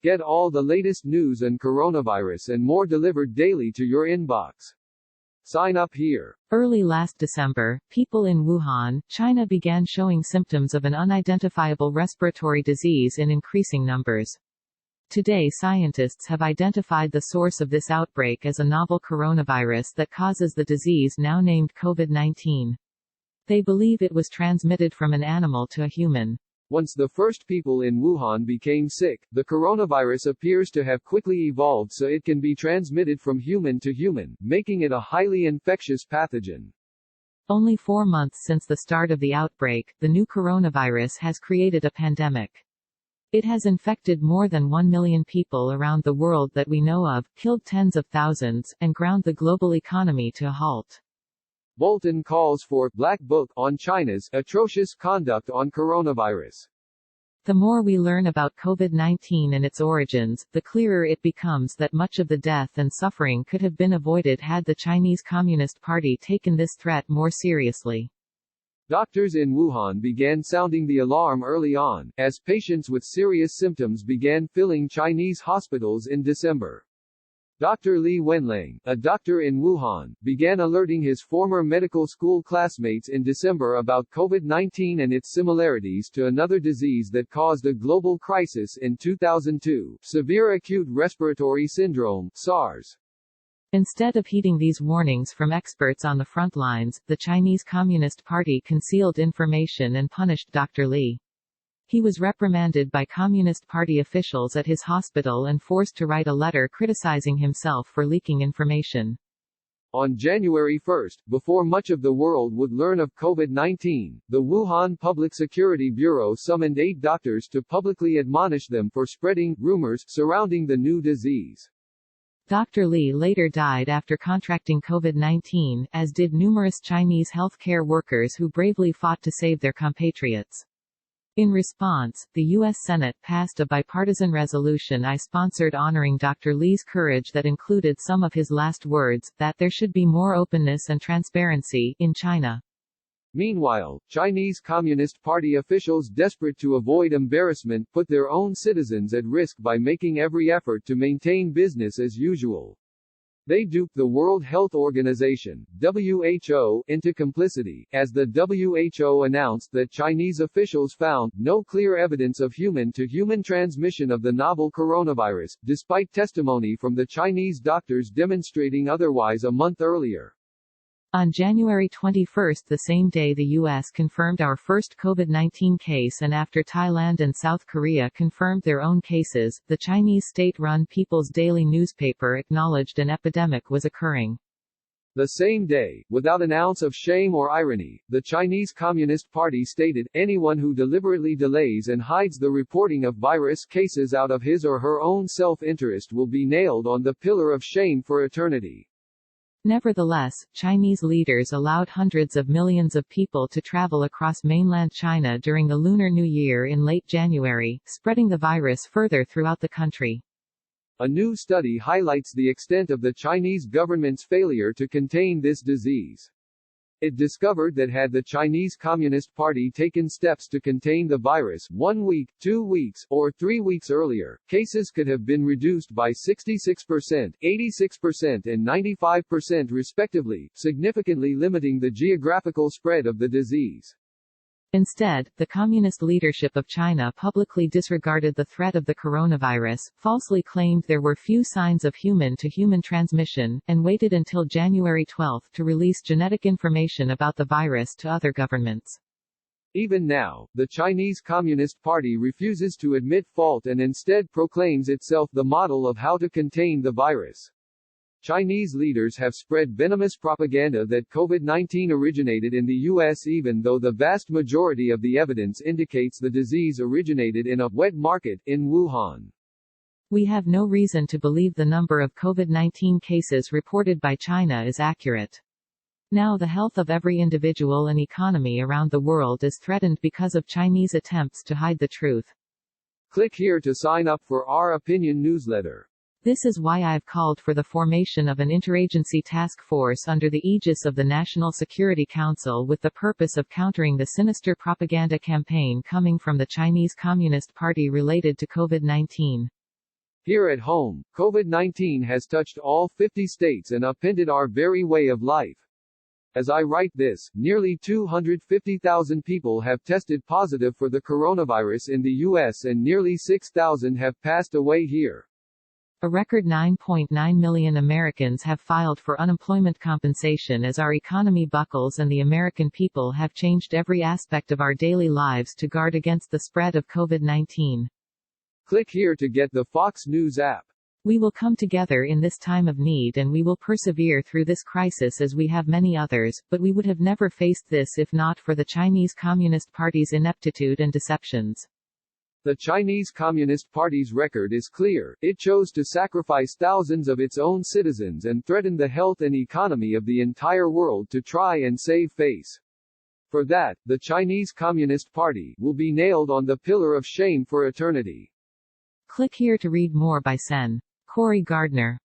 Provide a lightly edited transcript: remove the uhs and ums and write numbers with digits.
Get all the latest news and coronavirus and more delivered daily to your inbox. Sign up here. Early last December, people in Wuhan, China began showing symptoms of an unidentifiable respiratory disease in increasing numbers. Today, scientists have identified the source of this outbreak as a novel coronavirus that causes the disease now named COVID-19. They believe it was transmitted from an animal to a human. Once the first people in Wuhan became sick, the coronavirus appears to have quickly evolved so it can be transmitted from human to human, making it a highly infectious pathogen. Only 4 months since the start of the outbreak, the new coronavirus has created a pandemic. It has infected more than 1 million people around the world that we know of, killed tens of thousands, and ground the global economy to a halt. Bolton calls for Black Book on China's atrocious conduct on coronavirus. The more we learn about COVID-19 and its origins, the clearer it becomes that much of the death and suffering could have been avoided had the Chinese Communist Party taken this threat more seriously. Doctors in Wuhan began sounding the alarm early on, as patients with serious symptoms began filling Chinese hospitals in December. Dr. Li Wenliang, a doctor in Wuhan, began alerting his former medical school classmates in December about COVID-19 and its similarities to another disease that caused a global crisis in 2002, severe acute respiratory syndrome, SARS. Instead of heeding these warnings from experts on the front lines, the Chinese Communist Party concealed information and punished Dr. Li. He was reprimanded by Communist Party officials at his hospital and forced to write a letter criticizing himself for leaking information. On January 1, before much of the world would learn of COVID-19, the Wuhan Public Security Bureau summoned 8 doctors to publicly admonish them for spreading rumors surrounding the new disease. Dr. Li later died after contracting COVID-19, as did numerous Chinese healthcare workers who bravely fought to save their compatriots. In response, the U.S. Senate passed a bipartisan resolution I sponsored honoring Dr. Li's courage that included some of his last words, that there should be more openness and transparency in China. Meanwhile, Chinese Communist Party officials, desperate to avoid embarrassment, put their own citizens at risk by making every effort to maintain business as usual. They duped the World Health Organization, WHO, into complicity, as the WHO announced that Chinese officials found no clear evidence of human-to-human transmission of the novel coronavirus, despite testimony from the Chinese doctors demonstrating otherwise a month earlier. On January 21, the same day the U.S. confirmed our first COVID-19 case, and after Thailand and South Korea confirmed their own cases, the Chinese state-run People's Daily newspaper acknowledged an epidemic was occurring. The same day, without an ounce of shame or irony, the Chinese Communist Party stated, anyone who deliberately delays and hides the reporting of virus cases out of his or her own self-interest will be nailed on the pillar of shame for eternity. Nevertheless, Chinese leaders allowed hundreds of millions of people to travel across mainland China during the Lunar New Year in late January, spreading the virus further throughout the country. A new study highlights the extent of the Chinese government's failure to contain this disease. It discovered that had the Chinese Communist Party taken steps to contain the virus 1 week, 2 weeks, or 3 weeks earlier, cases could have been reduced by 66%, 86%, and 95% respectively, significantly limiting the geographical spread of the disease. Instead, the communist leadership of China publicly disregarded the threat of the coronavirus, falsely claimed there were few signs of human-to-human transmission, and waited until January 12 to release genetic information about the virus to other governments. Even now, the Chinese Communist Party refuses to admit fault and instead proclaims itself the model of how to contain the virus. Chinese leaders have spread venomous propaganda that COVID-19 originated in the U.S. even though the vast majority of the evidence indicates the disease originated in a wet market in Wuhan. We have no reason to believe the number of COVID-19 cases reported by China is accurate. Now the health of every individual and economy around the world is threatened because of Chinese attempts to hide the truth. Click here to sign up for our opinion newsletter. This is why I've called for the formation of an interagency task force under the aegis of the National Security Council with the purpose of countering the sinister propaganda campaign coming from the Chinese Communist Party related to COVID-19. Here at home, COVID-19 has touched all 50 states and upended our very way of life. As I write this, nearly 250,000 people have tested positive for the coronavirus in the U.S. and nearly 6,000 have passed away here. A record 9.9 million Americans have filed for unemployment compensation as our economy buckles and the American people have changed every aspect of our daily lives to guard against the spread of COVID-19. Click here to get the Fox News app. We will come together in this time of need and we will persevere through this crisis as we have many others, but we would have never faced this if not for the Chinese Communist Party's ineptitude and deceptions. The Chinese Communist Party's record is clear. It chose to sacrifice thousands of its own citizens and threaten the health and economy of the entire world to try and save face. For that, the Chinese Communist Party will be nailed on the pillar of shame for eternity. Click here to read more by Sen. Cory Gardner.